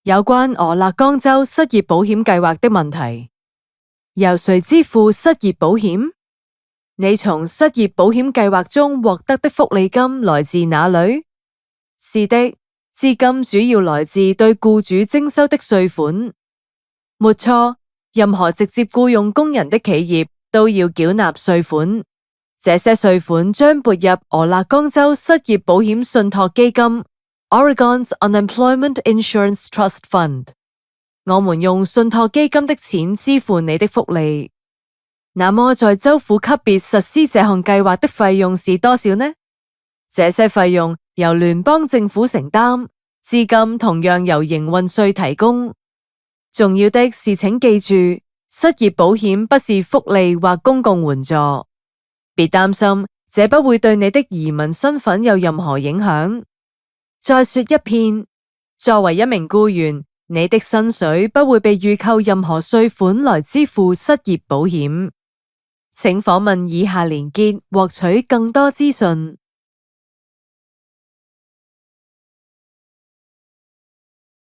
有關俄勒岡州失業保險計劃的問題。由誰支付失業保險？你從失業保險計劃中獲得的福利金來自哪裏？是的，資金主要來自對僱主徵收的稅款。沒錯，任何直接僱用工人的企業都要繳納稅款，這些稅款將撥入俄勒岡州失業保險信託基金 Oregon's Unemployment Insurance Trust Fund。我們用信託基金的錢支付你的福利。那麼在州府級別實施這項計劃的費用是多少呢？這些費用由聯邦政府承擔，資金同樣由營運稅提供。重要的是請記住，失業保險不是福利或公共援助。別擔心，這不會對你的移民身份有任何影響。再說一遍，作為一名僱員，你的薪水不會被預扣任何稅款來支付失業保險。請訪問以下連結獲取更多資訊。